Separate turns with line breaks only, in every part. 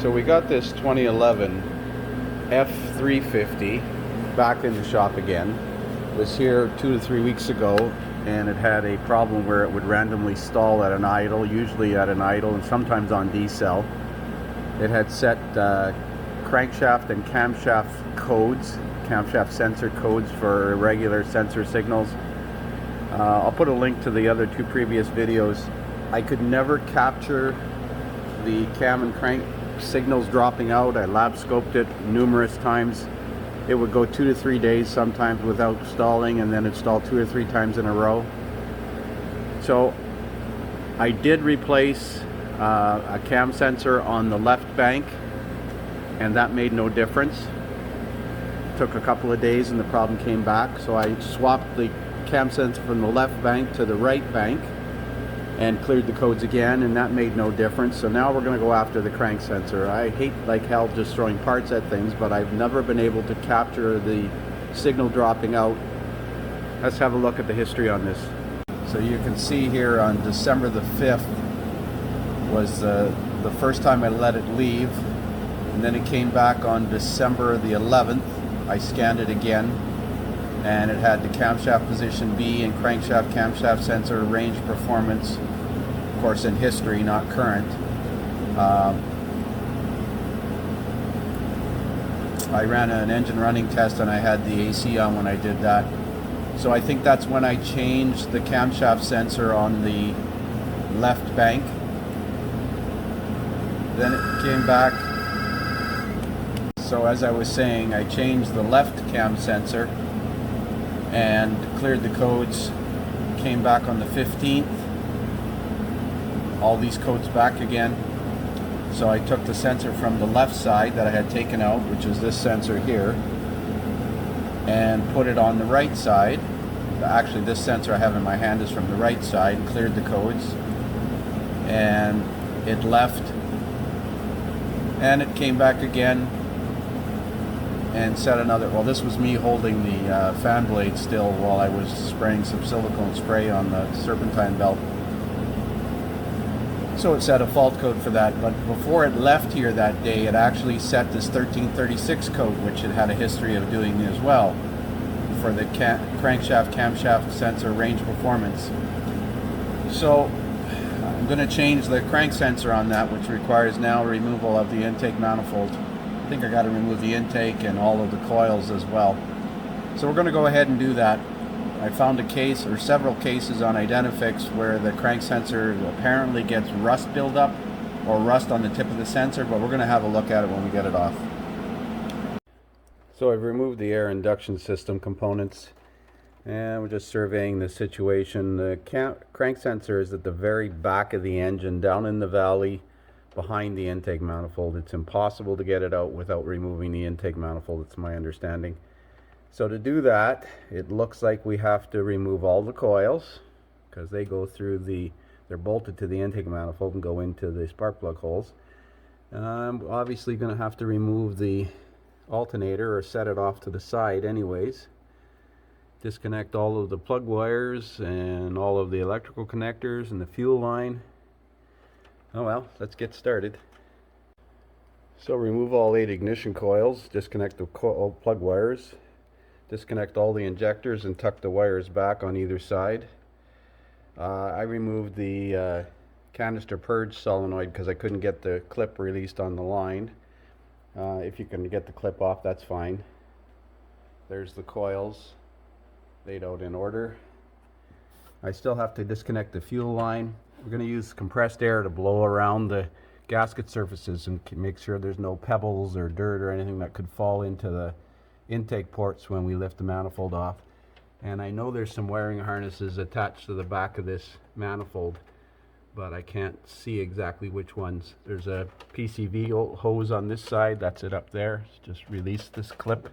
So we got this 2011 F350 back in the shop again. It was here 2 to 3 weeks ago, and it had a problem where it would randomly stall at an idle, usually at an idle and sometimes on decel. It had set crankshaft and camshaft codes, camshaft sensor codes for irregular sensor signals. I'll put a link to the other two previous videos. I could never capture the cam and crank signals dropping out. I lab scoped it numerous times. It would go 2 to 3 days sometimes without stalling, and then it'd stall 2 or 3 times in a row. So I did replace a cam sensor on the left bank, and that made no difference. It took a couple of days and the problem came back, so I swapped the cam sensor from the left bank to the right bank and cleared the codes again, and that made no difference. So now we're going to go after the crank sensor. I hate like hell just throwing parts at things, but I've never been able to capture the signal dropping out. Let's have a look at the history on this. So you can see here on December the 5th was the first time I let it leave, and then it came back on December the 11th. I scanned it again, and it had the camshaft position B and crankshaft camshaft sensor range performance, of course in history, not current. I ran an engine running test and I had the AC on when I did that. So I think that's when I changed the camshaft sensor on the left bank. Then it came back. So as I was saying, I changed the left cam sensor and cleared the codes, came back on the 15th, all these codes back again. So I took the sensor from the left side that I had taken out, which is this sensor here, and put it on the right side. Actually, this sensor I have in my hand is from the right side, cleared the codes, and it left, and it came back again and set another. Well, this was me holding the fan blade still while I was spraying some silicone spray on the serpentine belt. So it set a fault code for that, but before it left here that day, it actually set this 1336 code, which it had a history of doing as well, for the crankshaft camshaft sensor range performance. So I'm going to change the crank sensor on that, which requires now removal of the intake manifold. I think I got to remove the intake and all of the coils as well. So we're going to go ahead and do that. I found a case, or several cases on Identifix, where the crank sensor apparently gets rust buildup or rust on the tip of the sensor, but we're going to have a look at it when we get it off. So I've removed the air induction system components, and we're just surveying the situation. The crank sensor is at the very back of the engine, down in the valley behind the intake manifold. It's impossible to get it out without removing the intake manifold, it's my understanding. So to do that, it looks like we have to remove all the coils, because they go through they're bolted to the intake manifold and go into the spark plug holes. I'm obviously going to have to remove the alternator or set it off to the side anyways. Disconnect all of the plug wires and all of the electrical connectors and the fuel line. Oh well, let's get started. So remove all 8 ignition coils, disconnect the plug wires, disconnect all the injectors and tuck the wires back on either side. I removed the canister purge solenoid because I couldn't get the clip released on the line. If you can get the clip off, that's fine. There's the coils laid out in order. I still have to disconnect the fuel line. We're going to use compressed air to blow around the gasket surfaces and make sure there's no pebbles or dirt or anything that could fall into the intake ports when we lift the manifold off. And I know there's some wiring harnesses attached to the back of this manifold, but I can't see exactly which ones. There's a PCV hose on this side, that's it up there. Just release this clip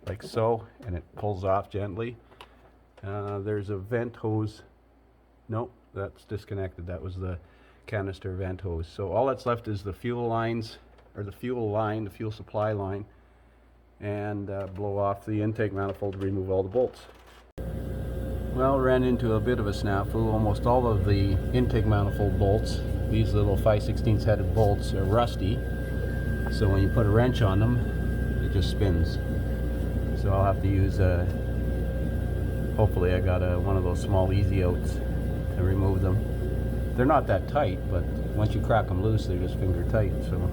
like so, and it pulls off gently. There's a vent hose. Nope, that's disconnected. That was the canister vent hose. So all that's left is the fuel lines, or the fuel line, the fuel supply line, and blow off the intake manifold to remove all the bolts. Well, ran into a bit of a snafu. Almost all of the intake manifold bolts, these little 5/16 headed bolts, are rusty. So when you put a wrench on them, it just spins. So I'll have to use hopefully I got one of those small easy outs to remove them. They're not that tight, but once you crack them loose, they're just finger tight. So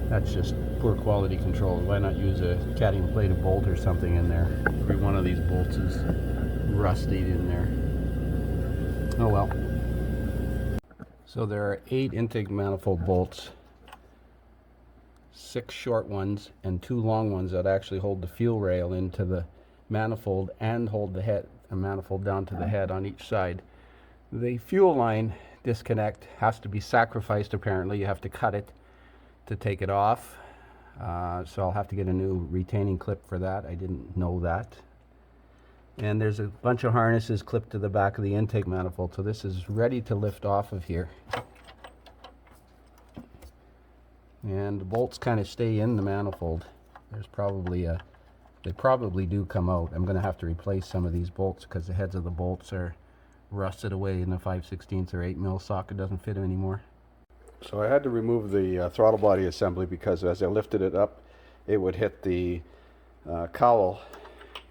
that's just poor quality control. Why not use a cadmium plated bolt or something in there? Every one of these bolts is rusted in there. Oh well. So there are 8 intake manifold bolts, 6 short ones and 2 long ones that actually hold the fuel rail into the manifold and hold the head, a manifold down to the head on each side. The fuel line disconnect has to be sacrificed apparently. You have to cut it to take it off. So I'll have to get a new retaining clip for that. I didn't know that. And there's a bunch of harnesses clipped to the back of the intake manifold. So this is ready to lift off of here. And the bolts kind of stay in the manifold. There's probably they probably do come out. I'm going to have to replace some of these bolts because the heads of the bolts are rusted away in the 5/16 or 8 mil socket. Doesn't fit anymore. So I had to remove the throttle body assembly because as I lifted it up, it would hit the cowl,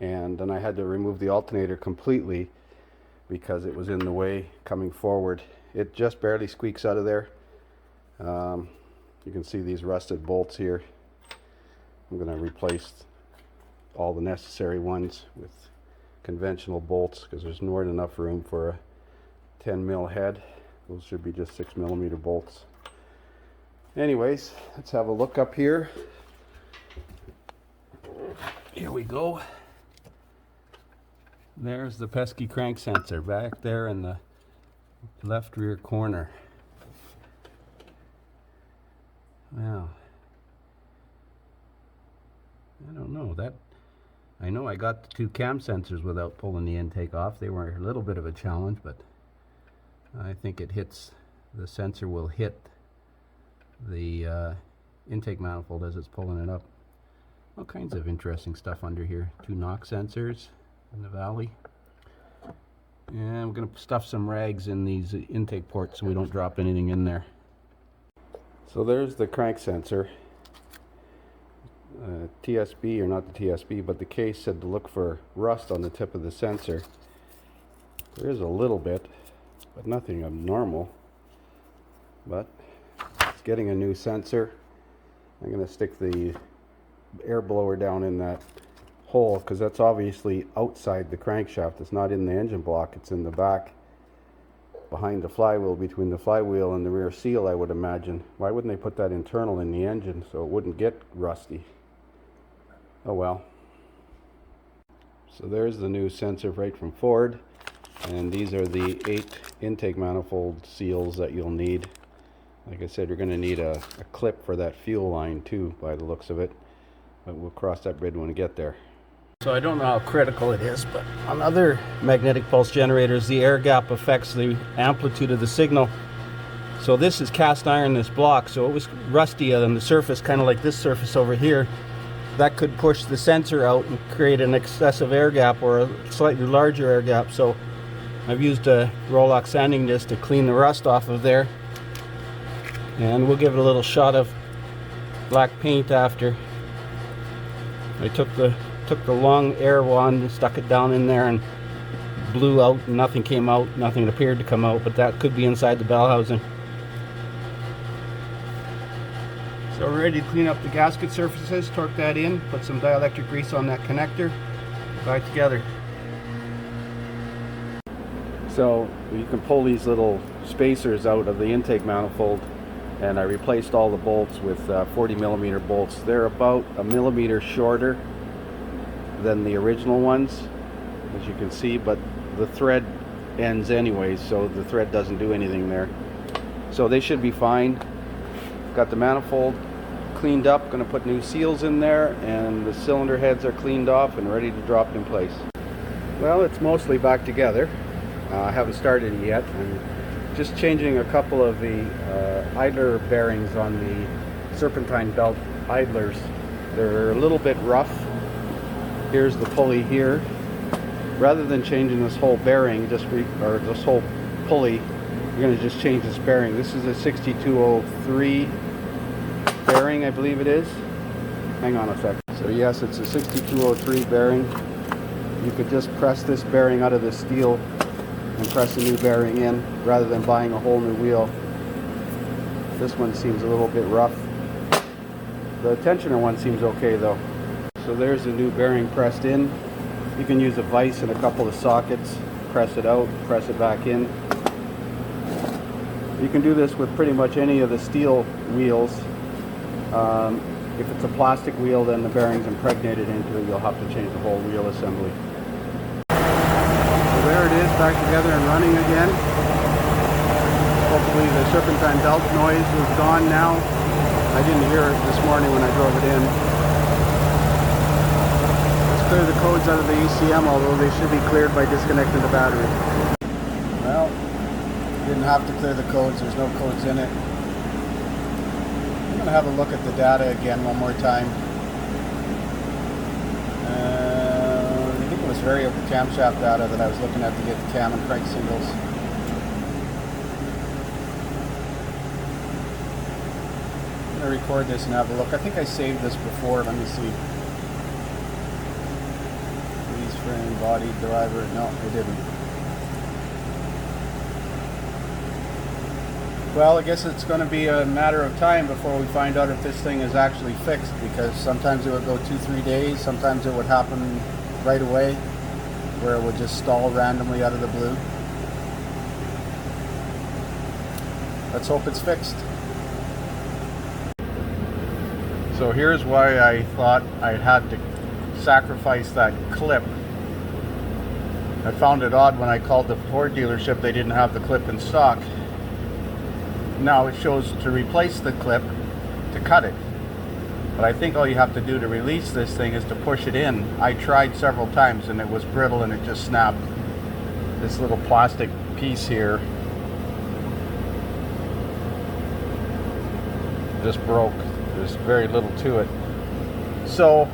and then I had to remove the alternator completely because it was in the way coming forward. It just barely squeaks out of there. You can see these rusted bolts here. I'm going to replace all the necessary ones with conventional bolts because there's more than enough room for a 10 mil head. Those should be just 6mm bolts. Anyways, let's have a look up here. Here we go. There's the pesky crank sensor back there in the left rear corner. Wow. I don't know that. I know I got the 2 cam sensors without pulling the intake off. They were a little bit of a challenge, but I think it hits, the sensor will hit the intake manifold as it's pulling it up. All kinds of interesting stuff under here. 2 knock sensors in the valley. And I'm going to stuff some rags in these intake ports so we don't drop anything in there. So there's the crank sensor. TSB, or not the TSB, but the case said to look for rust on the tip of the sensor. There is a little bit, but nothing abnormal. But it's getting a new sensor. I'm going to stick the air blower down in that hole because that's obviously outside the crankshaft. It's not in the engine block, it's in the back behind the flywheel, between the flywheel and the rear seal, I would imagine. Why wouldn't they put that internal in the engine so it wouldn't get rusty? Oh well. So there's the new sensor right from Ford, and these are the 8 intake manifold seals that you'll need. Like I said, you're going to need a clip for that fuel line too, by the looks of it, but we'll cross that bridge when we get there. So I don't know how critical it is, but on other magnetic pulse generators, the air gap affects the amplitude of the signal. So this is cast iron, this block, so it was rusty on the surface, kind of like this surface over here. That could push the sensor out and create an excessive air gap or a slightly larger air gap. So I've used a Rolox sanding disc to clean the rust off of there. And we'll give it a little shot of black paint after. I took the long air wand and stuck it down in there and blew out, and nothing came out, nothing appeared to come out, but that could be inside the bell housing. So we're ready to clean up the gasket surfaces, torque that in, put some dielectric grease on that connector, back together. So you can pull these little spacers out of the intake manifold, and I replaced all the bolts with 40mm bolts. They're about a millimeter shorter than the original ones, as you can see, but the thread ends anyways, so the thread doesn't do anything there. So they should be fine. Got the manifold cleaned up, going to put new seals in there, and the cylinder heads are cleaned off and ready to drop in place. Well, it's mostly back together. I haven't started it yet. I'm just changing a couple of the idler bearings on the serpentine belt idlers. They're a little bit rough. Here's the pulley here. Rather than changing this whole bearing, or this whole pulley, you're going to just change this bearing. This is a 6203 bearing. bearing, I believe it is. Hang on a sec. So yes, it's a 6203 bearing. You could just press this bearing out of the steel and press a new bearing in rather than buying a whole new wheel. This one seems a little bit rough. The tensioner one seems okay though. So there's the new bearing pressed in. You can use a vise and a couple of sockets, press it out, press it back in. You can do this with pretty much any of the steel wheels. If it's a plastic wheel, then the bearing's impregnated into it. You'll have to change the whole wheel assembly. So there it is, back together and running again. Hopefully the serpentine belt noise is gone now. I didn't hear it this morning when I drove it in. Let's clear the codes out of the ECM, although they should be cleared by disconnecting the battery. Well, didn't have to clear the codes, there's no codes in it. I'm going to have a look at the data again one more time. I think it was variable camshaft data that I was looking at to get the cam and crank singles. I'm going to record this and have a look. I think I saved this before, let me see. Lease frame, body, driver, no, I didn't. Well, I guess it's going to be a matter of time before we find out if this thing is actually fixed, because sometimes it would go 2-3 days, sometimes it would happen right away, where it would just stall randomly out of the blue. Let's hope it's fixed. So here's why I thought I had to sacrifice that clip. I found it odd when I called the Ford dealership, they didn't have the clip in stock. Now it shows to replace the clip to cut it. But I think all you have to do to release this thing is to push it in. I tried several times and it was brittle and it just snapped. This little plastic piece here just broke. There's very little to it. So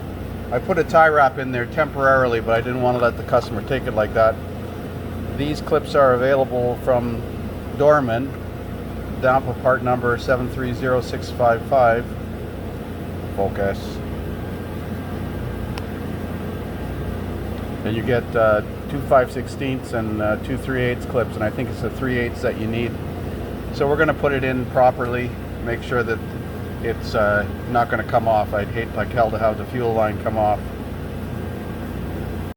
I put a tie wrap in there temporarily, but I didn't want to let the customer take it like that. These clips are available from Dorman. Down part number 730655. Focus. And you get 2 5/16 and 2 3/8 clips, and I think it's the 3/8 that you need. So we're going to put it in properly, make sure that it's not going to come off. I'd hate like hell to have the fuel line come off.